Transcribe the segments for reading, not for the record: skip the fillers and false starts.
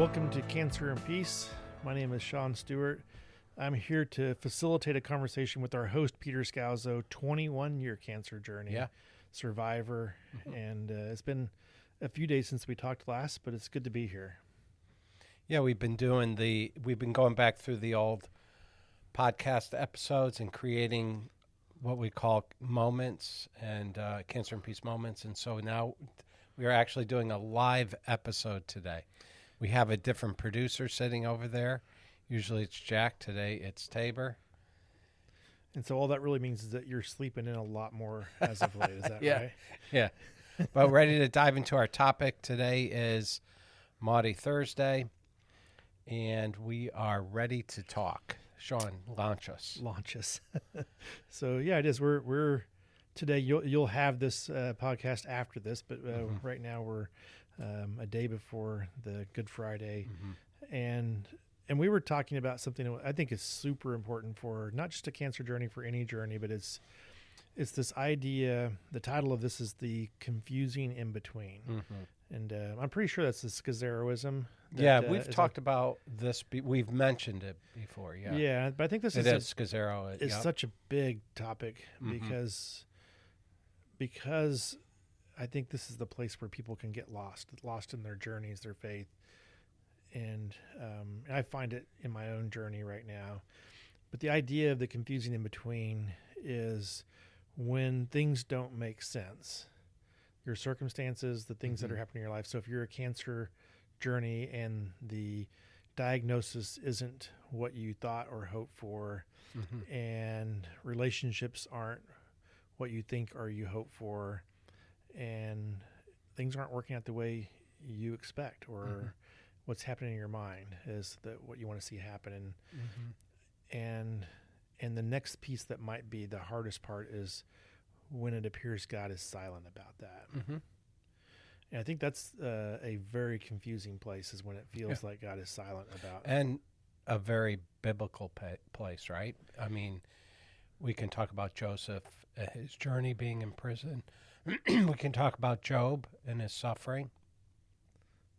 Welcome to Cancer and Peace. My name is Sean Stewart. I'm here to facilitate a conversation with our host, Peter Scalzo, 21-year cancer journey, survivor. And it's been a few days since we talked last, but it's good to be here. Yeah, we've been going back through the old podcast episodes and creating what we call moments and Cancer and Peace moments. And so now we are actually doing a live episode today. We have a different producer sitting over there. Usually it's Jack. Today it's Tabor. And so all that really means is that you're sleeping in a lot more as of late. Is that right? Yeah. But ready to dive into our topic. Today is Maundy Thursday, and we are ready to talk. Sean, launch us. So yeah, it is. We're today. You'll have this podcast after this, but right now we're a day before the Good Friday, and we were talking about something that I think is super important for not just a cancer journey, for any journey, but it's this idea. The title of this is the confusing in between, and I'm pretty sure that's the schizeroism. We've talked about this. We've mentioned it before. Yeah, but I think this is Schizero. It's such a big topic because I think this is the place where people can get lost in their journeys, their faith. And I find it in my own journey right now. But the idea of the confusing in between is when things don't make sense, your circumstances, the things that are happening in your life. So if you're a cancer journey and the diagnosis isn't what you thought or hoped for, and relationships aren't what you think or you hope for, and things aren't working out the way you expect, or what's happening in your mind is that what you want to see happen. And the next piece that might be the hardest part is when it appears God is silent about that. And I think that's a very confusing place, is when it feels like God is silent about. And a very biblical place, right? I mean, we can talk about Joseph, his journey being in prison. We can talk about Job and his suffering.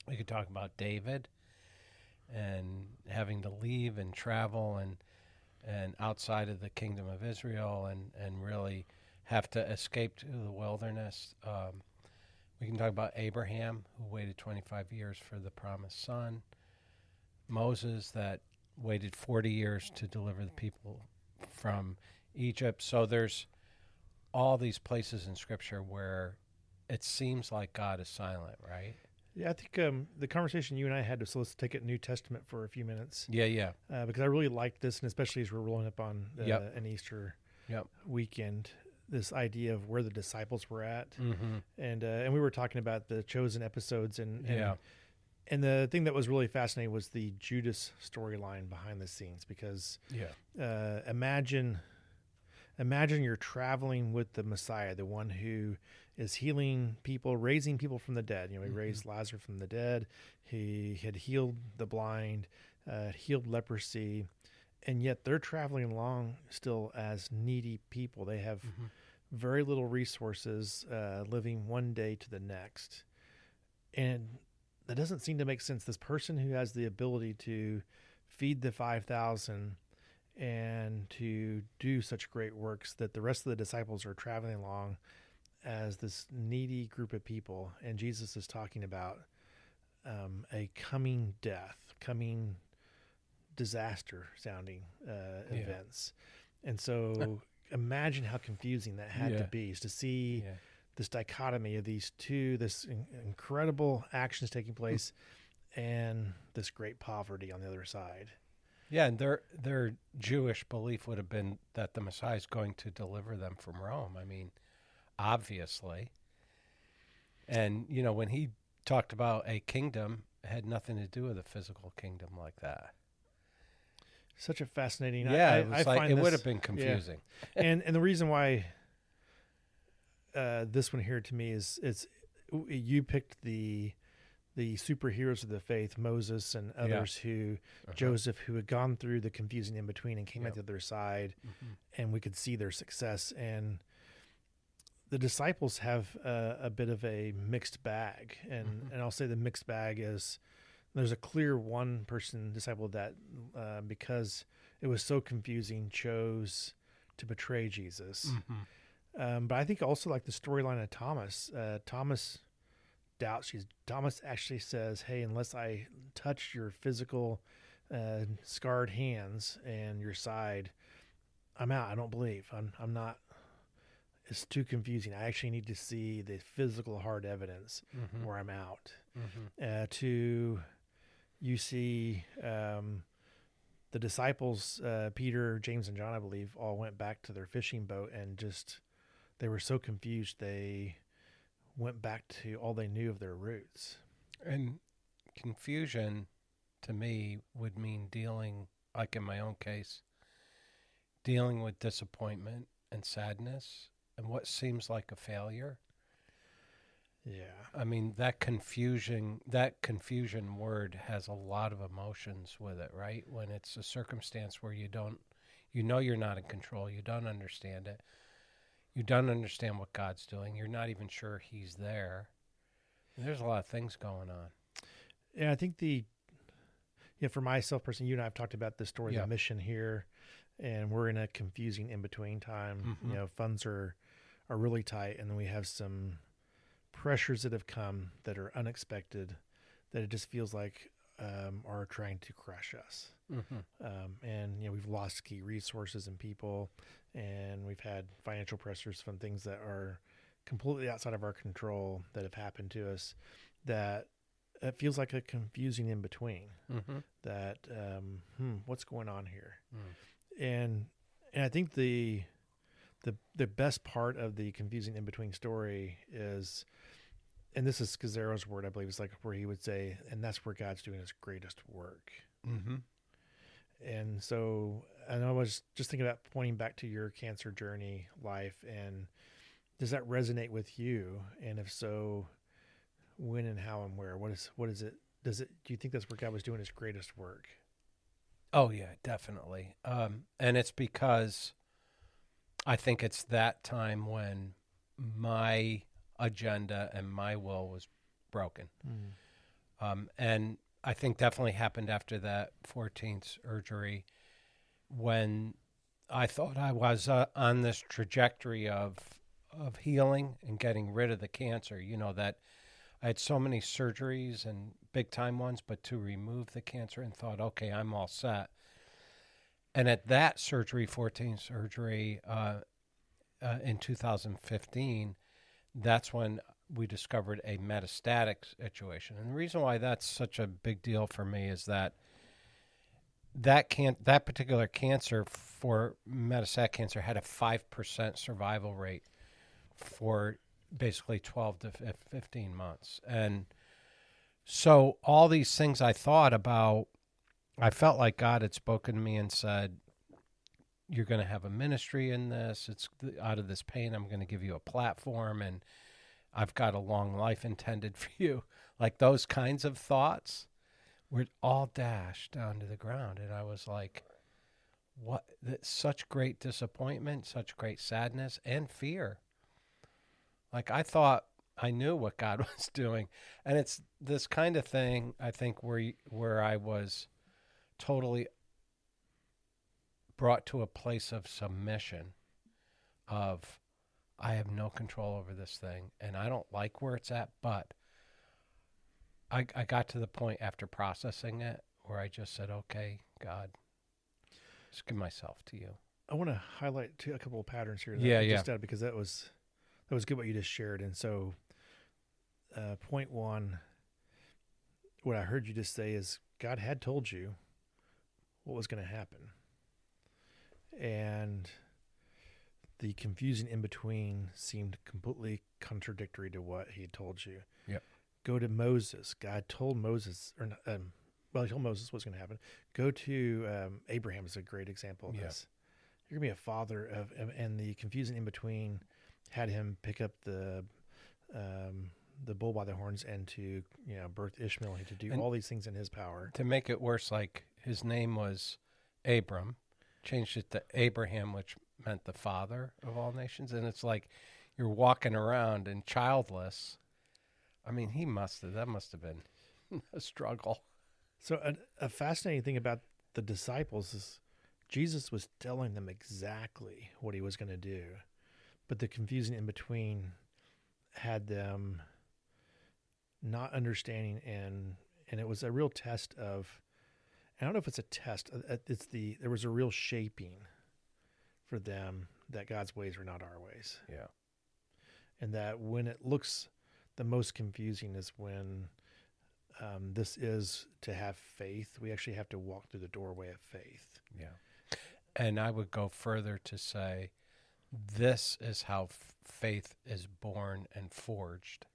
We could talk about David and having to leave and travel and outside of the kingdom of Israel and really have to escape to the wilderness. We can talk about Abraham, who waited 25 years for the promised son. Moses, that waited 40 years to deliver the people from Egypt. So there's all these places in Scripture where it seems like God is silent, right? Yeah, I think the conversation you and I had, so let's take it New Testament for a few minutes. Yeah. Because I really like this, and especially as we're rolling up on an Easter weekend, this idea of where the disciples were at. And we were talking about the chosen episodes, and the thing that was really fascinating was the Judas storyline behind the scenes, because imagine you're traveling with the Messiah, the one who is healing people, raising people from the dead. He raised Lazarus from the dead. He had healed the blind, healed leprosy, and yet they're traveling along still as needy people. They have very little resources, living one day to the next. And that doesn't seem to make sense. This person who has the ability to feed the 5,000 and to do such great works, that the rest of the disciples are traveling along as this needy group of people. And Jesus is talking about a coming death, coming disaster sounding events. And so imagine how confusing that had to be, is to see this dichotomy of these two, this incredible actions taking place and this great poverty on the other side. Yeah, and their Jewish belief would have been that the Messiah is going to deliver them from Rome. I mean, obviously. And, when he talked about a kingdom, it had nothing to do with a physical kingdom like that. Such a fascinating... it was it would have been confusing. Yeah. And the reason why this one here to me is you picked the superheroes of the faith, Moses and others who, Joseph, who had gone through the confusing in between and came out the other side, and we could see their success. And the disciples have a bit of a mixed bag. And I'll say the mixed bag is There's a clear one person disciple that, because it was so confusing, chose to betray Jesus. But I think also like the storyline of Thomas. Thomas doubts. Thomas actually says, "Hey, unless I touch your physical scarred hands and your side, I'm out. I don't believe. I'm not. It's too confusing. I actually need to see the physical hard evidence where I'm out." You see the disciples, Peter, James, and John, I believe, all went back to their fishing boat and just they were so confused they went back to all they knew of their roots. And confusion to me would mean dealing, like in my own case, dealing with disappointment and sadness and what seems like a failure. Yeah. I mean, that confusion word has a lot of emotions with it, right? When it's a circumstance where you know you're not in control, you don't understand it. You don't understand what God's doing. You're not even sure he's there. And there's a lot of things going on. Yeah, I think for myself personally, you and I have talked about the story, the mission here, and we're in a confusing in-between time. Funds are really tight, and then we have some pressures that have come that are unexpected, that it just feels like are trying to crush us. And we've lost key resources and people, and we've had financial pressures from things that are completely outside of our control that have happened to us, that it feels like a confusing in between. That what's going on here? And I think the best part of the confusing in between story is, and this is Scalzo's word, I believe, is like where he would say, and that's where God's doing his greatest work. And so, and I was just thinking about pointing back to your cancer journey life, and does that resonate with you? And if so, when and how and where? What is it? Do you think that's where God was doing his greatest work? Oh yeah, definitely. And it's because I think it's that time when my agenda and my will was broken. And I think definitely happened after that 14th surgery, when I thought I was on this trajectory of healing and getting rid of the cancer. That I had so many surgeries and big time ones, but to remove the cancer, and thought, okay, I'm all set. And at that surgery, 14th surgery, in 2015, that's when we discovered a metastatic situation. And the reason why that's such a big deal for me is that particular cancer, for metastatic cancer, had a 5% survival rate for basically 12 to 15 months. And so all these things I thought about, I felt like God had spoken to me and said, you're going to have a ministry in this. It's out of this pain, I'm going to give you a platform, and I've got a long life intended for you. Like those kinds of thoughts were all dashed down to the ground. And I was like, what? Such great disappointment, such great sadness and fear. Like I thought I knew what God was doing. And it's this kind of thing, I think, where I was totally brought to a place of submission, of I have no control over this thing, and I don't like where it's at, but I got to the point after processing it where I just said, okay, God, just give myself to you. I want to highlight a couple of patterns here. Because that was good what you just shared. And so point one, what I heard you just say is God had told you what was going to happen. And the confusing in between seemed completely contradictory to what he had told you. Yep. Go to Moses. God told Moses, he told Moses what's going to happen. Go to Abraham is a great example of this. You're going to be a father and the confusing in between had him pick up the bull by the horns and to birth Ishmael, and to do all these things in his power. To make it worse, like his name was Abram, changed it to Abraham, which meant the father of all nations. And it's like you're walking around and childless. I mean, that must have been a struggle. So a fascinating thing about the disciples is Jesus was telling them exactly what he was going to do, but the confusion in between had them not understanding, and it was a real test of, I don't know if it's a test, there was a real shaping for them that God's ways are not our ways. Yeah. And that when it looks the most confusing is when this is to have faith. We actually have to walk through the doorway of faith. Yeah. And I would go further to say this is how faith is born and forged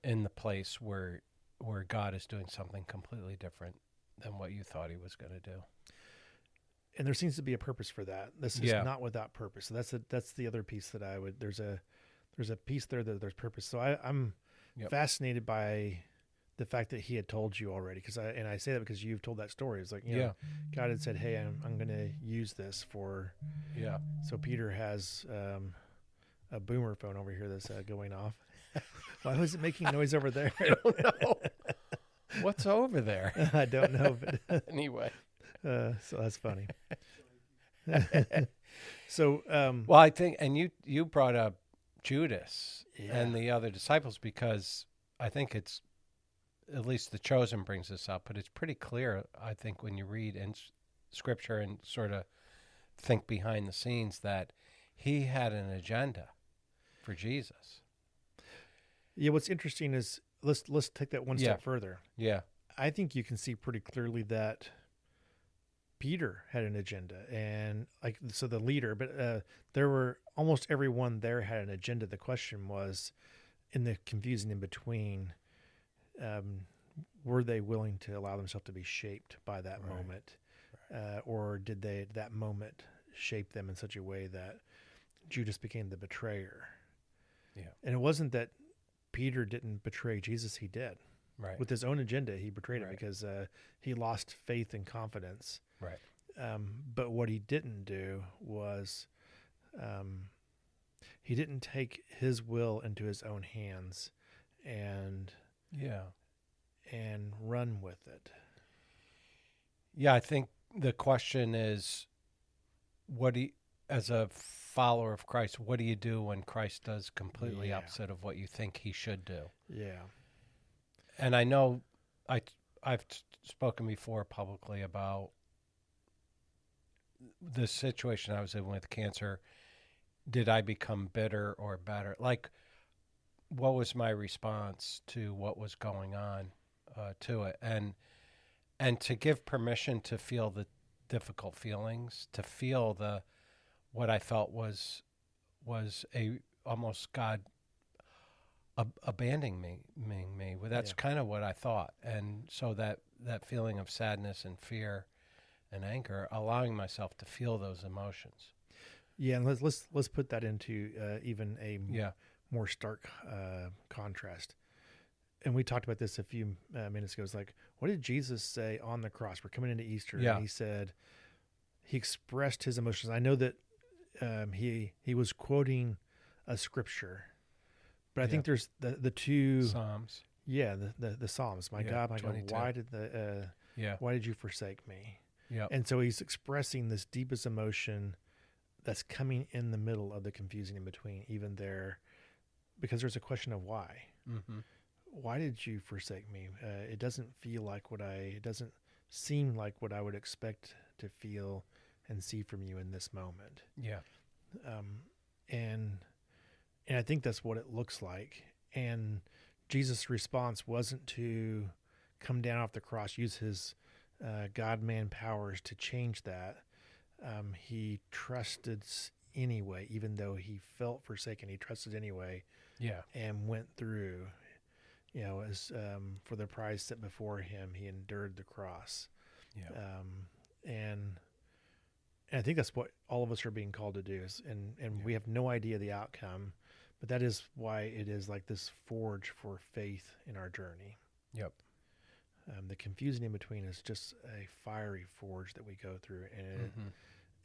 in the place where God is doing something completely different than what you thought he was going to do. And there seems to be a purpose for that. This is not without purpose. So that's the other piece that I would, there's a piece there that there's purpose. So I'm fascinated by the fact that he had told you already, I say that because you've told that story. It's like, you know, God had said, hey, I'm going to use this for, so Peter has a boomer phone over here that's going off. Why was it making noise over there? I don't know. What's over there? I don't know. But anyway. So that's funny. So, well, I think, and you brought up Judas and the other disciples, because I think it's, at least The Chosen brings this up, but it's pretty clear, I think, when you read in Scripture and sort of think behind the scenes, that he had an agenda for Jesus. Yeah, what's interesting is, let's take that one step further. Yeah. I think you can see pretty clearly that Peter had an agenda, and so the leader, but there were almost everyone there had an agenda. The question was, in the confusing in between, were they willing to allow themselves to be shaped by that moment, or did that moment shape them in such a way that Judas became the betrayer? Yeah, and it wasn't that Peter didn't betray Jesus; he did. Right. With his own agenda, he betrayed him because he lost faith and confidence. Right. But what he didn't do was he didn't take his will into his own hands and run with it. Yeah, I think the question is, as a follower of Christ, what do you do when Christ does completely opposite of what you think he should do? Yeah. And I know I've spoken before publicly about the situation I was in with cancer. Did I become bitter or better? Like, what was my response to what was going on to it? And to give permission to feel the difficult feelings, to feel what I felt was almost God abandoning me. Well, that's kind of what I thought. And so that feeling of sadness and fear and anger, allowing myself to feel those emotions. Yeah, and let's put that into even a more stark contrast. And we talked about this a few minutes ago. It's like, what did Jesus say on the cross? We're coming into Easter, and he said, he expressed his emotions. I know that he was quoting a scripture, but I think there's the two Psalms. Yeah, the Psalms. My God, why did you forsake me? Yeah. And so he's expressing this deepest emotion that's coming in the middle of the confusing in between, even there, because there's a question of why. Mm-hmm. Why did you forsake me? It doesn't seem like what I would expect to feel and see from you in this moment. Yeah. And I think that's what it looks like. And Jesus' response wasn't to come down off the cross, use his God-man powers to change that. He trusted anyway, even though he felt forsaken. He trusted anyway. Yeah. And went through, as for the prize set before him, he endured the cross. Yeah. And I think that's what all of us are being called to do. We have no idea the outcome, but that is why it is like this forge for faith in our journey. Yep. The confusing in between is just a fiery forge that we go through, and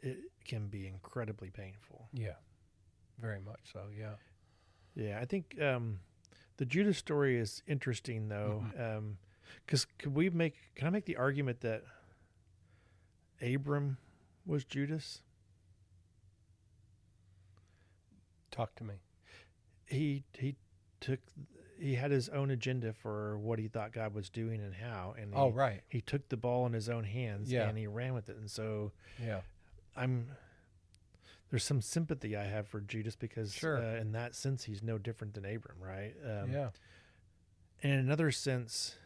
it can be incredibly painful. Yeah, very much so. Yeah. Yeah, I think the Judas story is interesting, though. Because can I make the argument that Abram was Judas? Talk to me. He had his own agenda for what he thought God was doing and how, and he took the ball in his own hands and he ran with it. And so there's some sympathy I have for Judas because in that sense he's no different than Abram, right? And in another sense,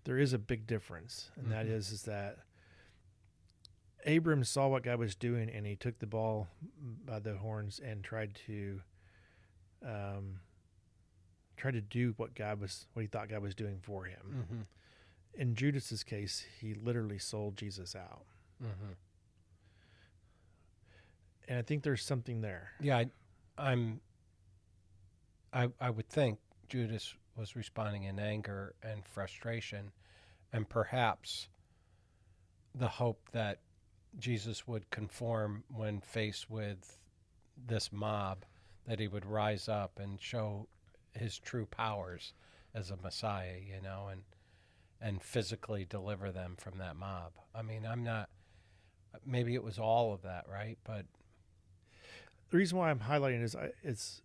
there is a big difference, and that is that Abram saw what God was doing, and he took the ball by the horns and tried to do what he thought God was doing for him. In Judas's case, he literally sold Jesus out. And I think there's something there. Yeah, I would think Judas was responding in anger and frustration, and perhaps the hope that Jesus would conform when faced with this mob, that he would rise up and show his true powers as a Messiah, and physically deliver them from that mob. I mean, maybe it was all of that, right? But the reason why I'm highlighting is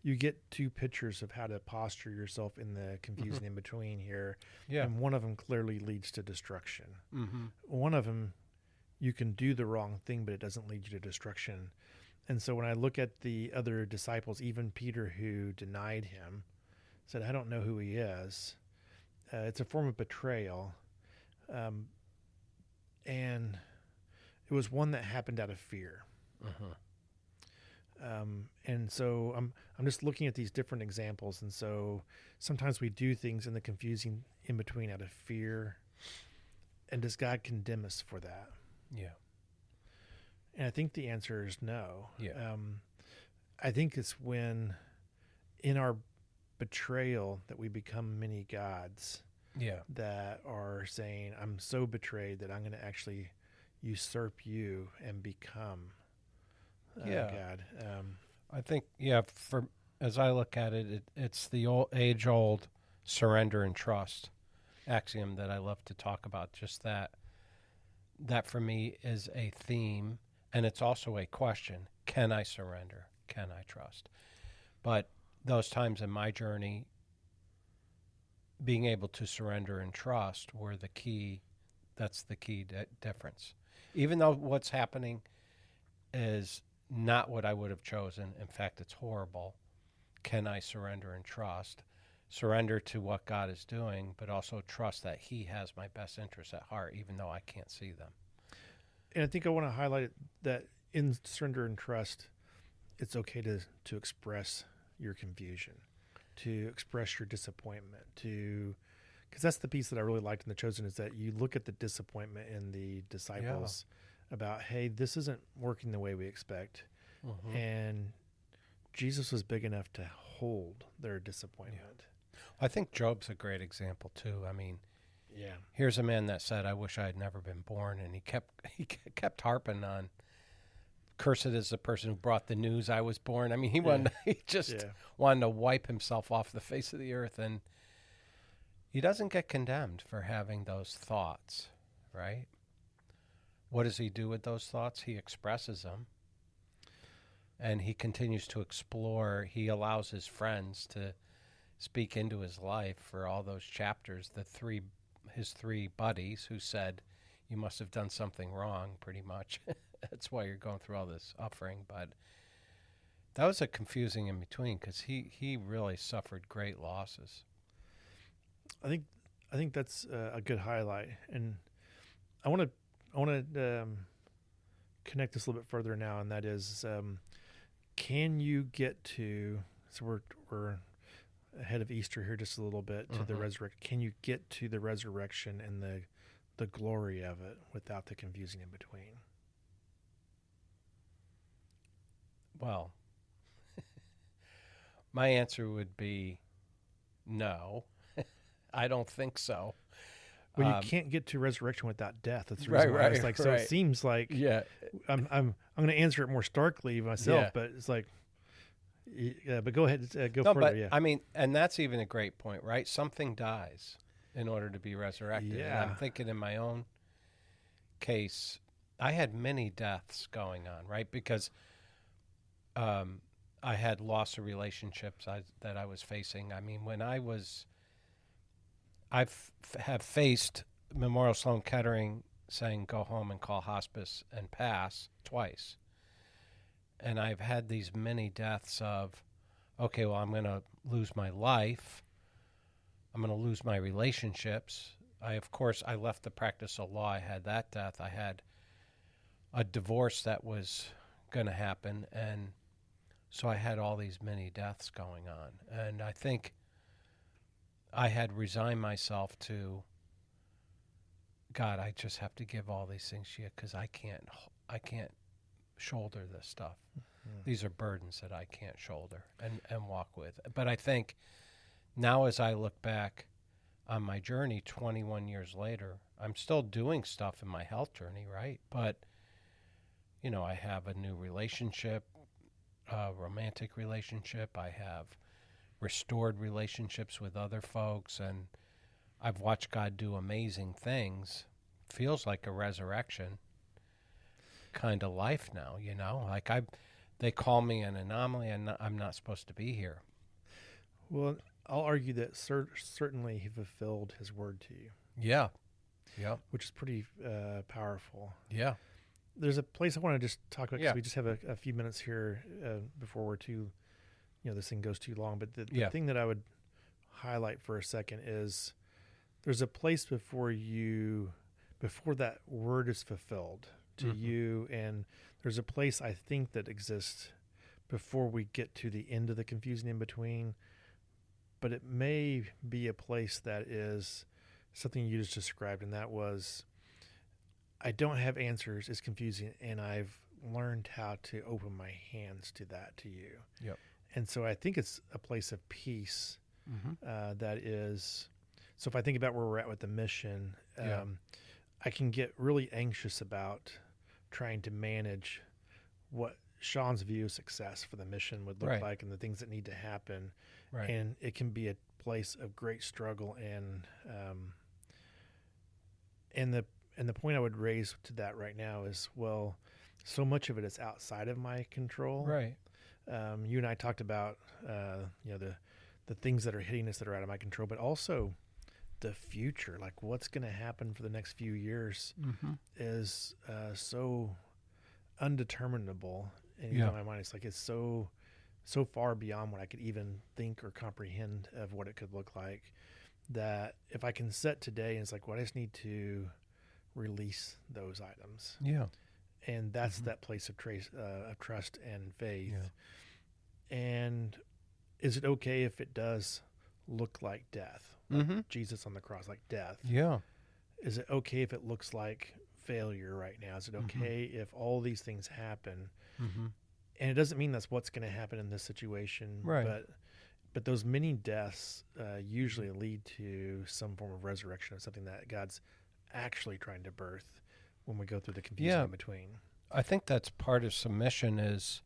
you get two pictures of how to posture yourself in the confusing in between here. Yeah. And one of them clearly leads to destruction. One of them, you can do the wrong thing, but it doesn't lead you to destruction. And so when I look at the other disciples, even Peter, who denied him, said, I don't know who he is. It's a form of betrayal. And it was one that happened out of fear. And so I'm just looking at these different examples. And so sometimes we do things in the confusing in between out of fear. And does God condemn us for that? Yeah. And I think the answer is no. Yeah. I think it's when in our betrayal that we become many gods. Yeah. That are saying, I'm so betrayed that I'm going to actually usurp you and become God. I think, as I look at it, it's the age-old surrender and trust axiom that I love to talk about. Just that for me is a theme, and it's also a question. Can I surrender? Can I trust? But those times in my journey, being able to surrender and trust were the key. That's the key difference. Even though what's happening is not what I would have chosen. In fact, it's horrible. Can I surrender and trust? Surrender to what God is doing, but also trust that he has my best interests at heart, even though I can't see them. And I think I want to highlight that in surrender and trust, it's okay to express your confusion, to express your disappointment, because that's the piece that I really liked in The Chosen, is that you look at the disappointment in the disciples about, hey, this isn't working the way we expect. And Jesus was big enough to hold their disappointment. I think Job's a great example too. I mean, here's a man that said, I wish I had never been born, and he kept harping on, cursed is the person who brought the news I was born. I mean, he wanted to wipe himself off the face of the earth, and he doesn't get condemned for having those thoughts, right? What does he do with those thoughts? He expresses them, and he continues to explore. He allows his friends to speak into his life for all those chapters. His three buddies who said, you must have done something wrong, pretty much. That's why you're going through all this suffering. But that was a confusing in between, because he really suffered great losses. I think that's a good highlight, and I want to connect this a little bit further now, and that is, can you get to? So we're ahead of Easter here just a little bit to the resurrection. Can you get to the resurrection and the glory of it without the confusing in between? Well, my answer would be no. I don't think so. Well, you can't get to resurrection without death. That's the reason why it's like. So it seems like I'm going to answer it more starkly myself, but it's like Yeah, but go ahead, go No, further. but Yeah, I mean, and that's even a great point, right? Something dies in order to be resurrected. yeah. And I'm thinking in my own case, I had many deaths going on, right? Because I had loss of relationships that I was facing. I mean, when have faced Memorial Sloan Kettering saying go home and call hospice and pass twice. And I've had these many deaths of, okay, well, I'm going to lose my life. I'm going to lose my relationships. Of course, I left the practice of law. I had that death. I had a divorce that was going to happen. And so I had all these many deaths going on. And I think I had resigned myself to, God, I just have to give all these things to you because I can't shoulder this stuff. Mm-hmm. These are burdens that I can't shoulder and walk with. But I think now as I look back on my journey 21 years later, I'm still doing stuff in my health journey, right? But, you know, I have a new relationship, a romantic relationship. I have restored relationships with other folks, and I've watched God do amazing things. Feels like a resurrection kind of life now, you know? Like they call me an anomaly, and I'm not supposed to be here. Well, I'll argue that certainly he fulfilled his word to you. Yeah. Yeah. Which is pretty powerful. Yeah. There's a place I want to just talk about because Yeah. we just have a few minutes here before we're too, this thing goes too long. But the thing that I would highlight for a second is there's a place before that word is fulfilled to mm-hmm. you, and there's a place I think that exists before we get to the end of the confusing in between. But it may be a place that is something you just described, and that was, I don't have answers, it's confusing, and I've learned how to open my hands to that, to you. Yep. And so I think it's a place of peace mm-hmm. That is, so if I think about where we're at with the mission, I can get really anxious about trying to manage what Sean's view of success for the mission would look like and the things that need to happen. Right. And it can be a place of great struggle, and the point I would raise to that right now is, well, so much of it is outside of my control. Right. You and I talked about the things that are hitting us that are out of my control, but also the future, like what's going to happen for the next few years, mm-hmm. is so undeterminable in my mind. It's like it's so far beyond what I could even think or comprehend of what it could look like, that if I can set today and it's like, well, I just need to release those items. Yeah. And that's mm-hmm. that place of trust and faith. Yeah. And is it okay if it does look like death? Mm-hmm. Like Jesus on the cross, like death. Yeah. Is it okay if it looks like failure right now? Is it okay mm-hmm. if all these things happen? Mm-hmm. And it doesn't mean that's what's going to happen in this situation, right? But those many deaths usually lead to some form of resurrection of something that God's actually trying to birth when we go through the confusion in between. I think that's part of submission is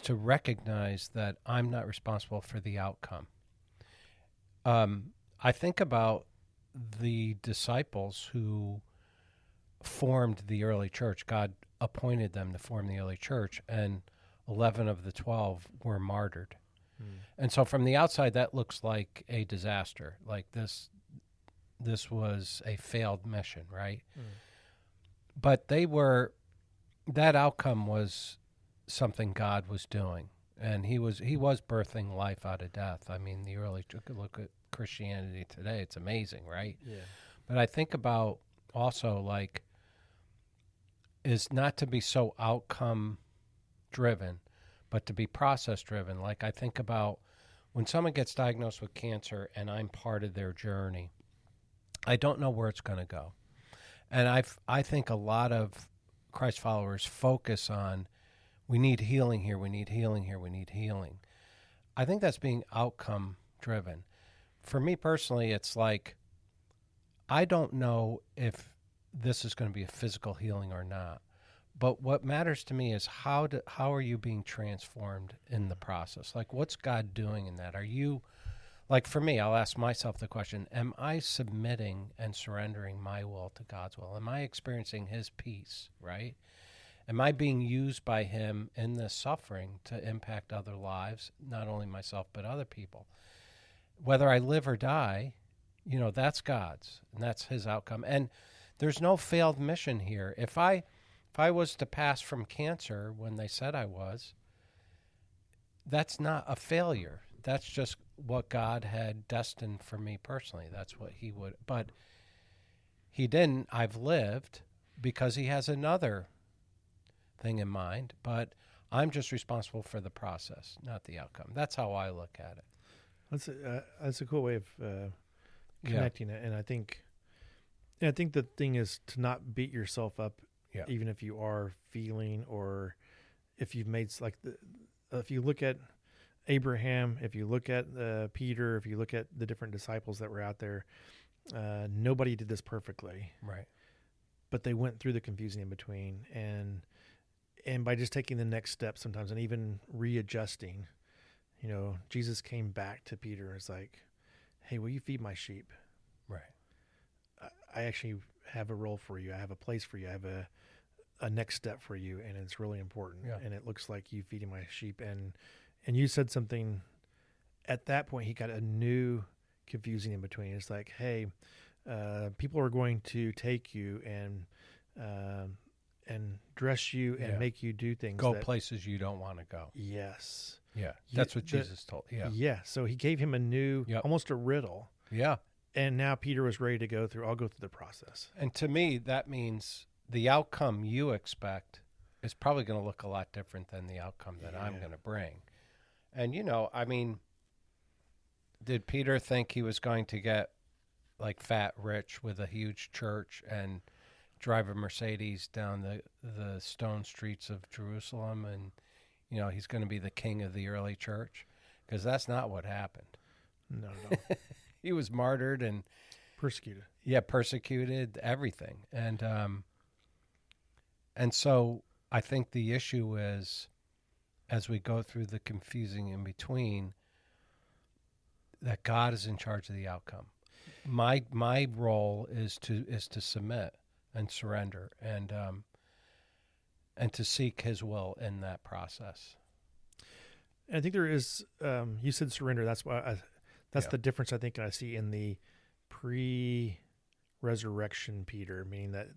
to recognize that I'm not responsible for the outcome. I think about the disciples who formed the early church. God appointed them to form the early church, and 11 of the 12 were martyred. And so from the outside, that looks like a disaster. Like this was a failed mission, right? But that outcome was something God was doing, and he was birthing life out of death. I mean, look at Christianity today. It's amazing, right? Yeah. But I think about also like is not to be so outcome driven, but to be process driven. Like I think about when someone gets diagnosed with cancer and I'm part of their journey, I don't know where it's going to go. And I think a lot of Christ followers focus on, we need healing here, we need healing here, we need healing. I think that's being outcome driven. For me personally, it's like, I don't know if this is going to be a physical healing or not, But what matters to me is how are you being transformed in the process? Like, what's God doing in that? Are you, like for me, I'll ask myself the question, am I submitting and surrendering my will to God's will? Am I experiencing his peace, right? Am I being used by him in this suffering to impact other lives, not only myself, but other people? Whether I live or die, that's God's, and that's his outcome. And there's no failed mission here. If I was to pass from cancer when they said I was, that's not a failure. That's just what God had destined for me personally. That's what he would. But he didn't. I've lived because he has another thing in mind. But I'm just responsible for the process, not the outcome. That's how I look at it. That's a cool way of connecting it. And I think the thing is to not beat yourself up. Yeah. Even if you are feeling, or if you've made, like, if you look at Abraham, if you look at Peter, if you look at the different disciples that were out there, nobody did this perfectly, right? But they went through the confusing in between, and by just taking the next step sometimes, and even readjusting, Jesus came back to Peter and was like, "Hey, will you feed my sheep?" Right. I actually have a role for you. I have a place for you. I have a next step for you, and it's really important. Yeah. And it looks like you feeding my sheep. And you said something at that point. He got a new confusing in between. It's like, hey, people are going to take you and dress you and make you do things. Go places you don't want to go. Yes. Yeah. That's what Jesus told. Yeah. Yeah. So he gave him a new, almost a riddle. Yeah. And now Peter was ready to go through. I'll go through the process. And to me, that means the outcome you expect is probably going to look a lot different than the outcome that I'm going to bring. And, did Peter think he was going to get, like, fat rich with a huge church and drive a Mercedes down the stone streets of Jerusalem and, he's going to be the king of the early church? Because that's not what happened. No. He was martyred and persecuted. Yeah, persecuted, everything. And so I think the issue is, as we go through the confusing in between, that God is in charge of the outcome. My role is to submit and surrender and to seek his will in that process. And I think there is, you said surrender. That's why that's the difference I think I see in the pre-resurrection Peter, meaning that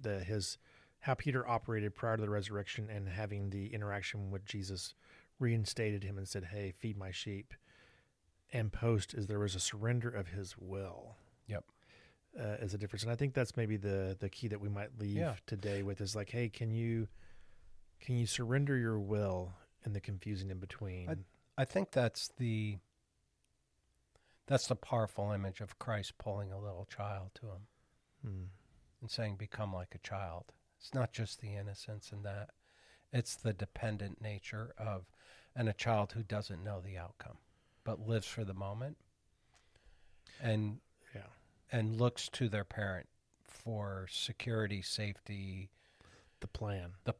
how Peter operated prior to the resurrection and having the interaction with Jesus reinstated him and said, "Hey, feed my sheep." And post is there was a surrender of his will. Yep. As a difference. And I think that's maybe the key that we might leave today with is like, hey, can you surrender your will in the confusing in between? I think that's the powerful image of Christ pulling a little child to him and saying, become like a child. It's not just the innocence in that. It's the dependent nature and a child who doesn't know the outcome, but lives for the moment and looks to their parent for security, safety. The plan. The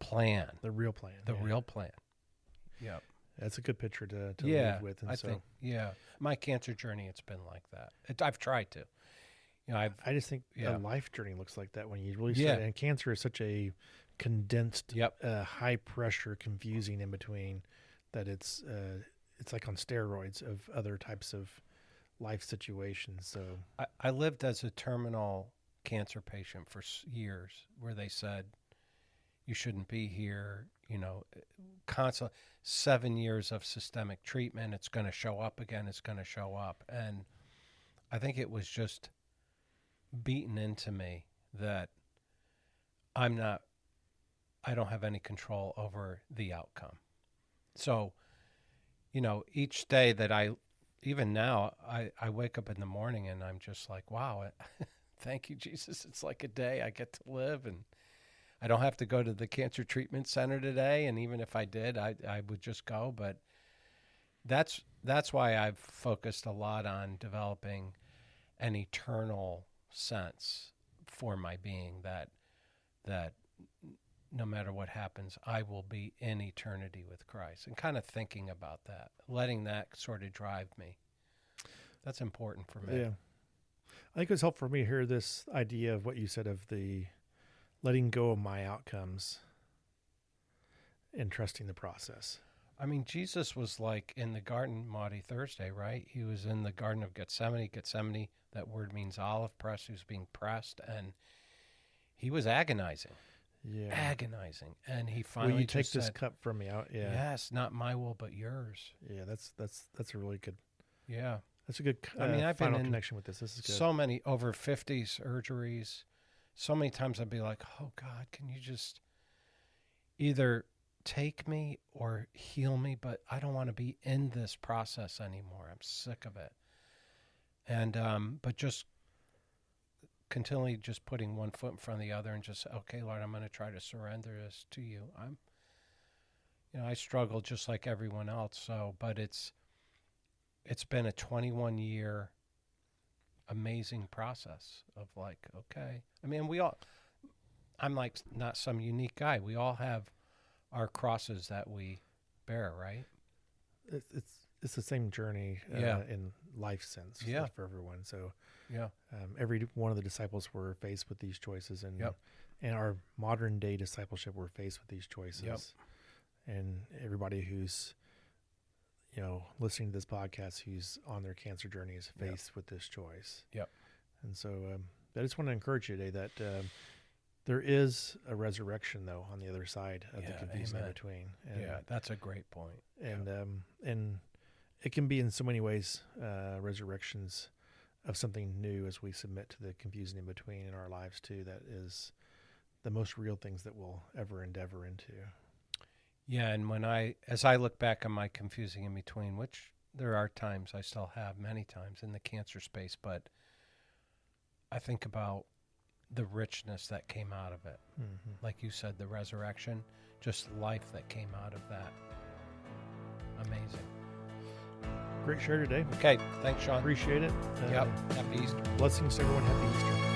real plan. Real plan. Yep. That's a good picture to live with. And I think, my cancer journey, it's been like that. I've tried to. I just think a life journey looks like that when you really start. And cancer is such a condensed, high pressure, confusing in between that it's like on steroids of other types of life situations. So I lived as a terminal cancer patient for years where they said, you shouldn't be here, constant 7 years of systemic treatment. It's going to show up again. It's going to show up. And I think it was just beaten into me that I don't have any control over the outcome. So, each day that even now, I wake up in the morning and I'm just like, wow, thank you, Jesus. It's like a day I get to live, and I don't have to go to the cancer treatment center today. And even if I did, I would just go. But that's why I've focused a lot on developing an eternal sense for my being that no matter what happens, I will be in eternity with Christ. And kind of thinking about that, letting that sort of drive me. That's important for me. Yeah. I think it was helpful for me to hear this idea of what you said of the letting go of my outcomes and trusting the process. I mean, Jesus was like in the garden, Maudie, Thursday, right? He was in the Garden of Gethsemane. Gethsemane, that word means olive press. He was being pressed, and he was agonizing. Yeah. Agonizing. And he finally will you take just this said, cup from me out? Yeah. yes, not my will, but yours. Yeah, that's a really good. Yeah. That's a good I've final been in connection with this. This is good. so many over 50 surgeries. So many times I'd be like, oh, God, can you just either take me or heal me? But I don't want to be in this process anymore. I'm sick of it. And but just continually just putting one foot in front of the other and just, okay, Lord, I'm going to try to surrender this to you. I struggle just like everyone else. So, but it's been a 21-year amazing process of like, okay. I mean, I'm like not some unique guy. We all have our crosses that we bear, right? It's the same journey in life sense for everyone. So every one of the disciples were faced with these choices, and our modern day discipleship, we're faced with these choices. And everybody who's listening to this podcast, who's on their cancer journey, is faced with this choice. And so I just want to encourage you today that there is a resurrection, though, on the other side of the confusion in between. And, that's a great point. And it can be in so many ways resurrections of something new as we submit to the confusing in between in our lives too. That is the most real things that we'll ever endeavor into. Yeah, and as I look back on my confusing in between, which there are times I still have, many times in the cancer space, but I think about the richness that came out of it. Mm-hmm. Like you said, the resurrection, just life that came out of that. Amazing. Great share today. Okay, thanks, Sean. Appreciate it. Happy Easter. Blessings to everyone. Happy Easter.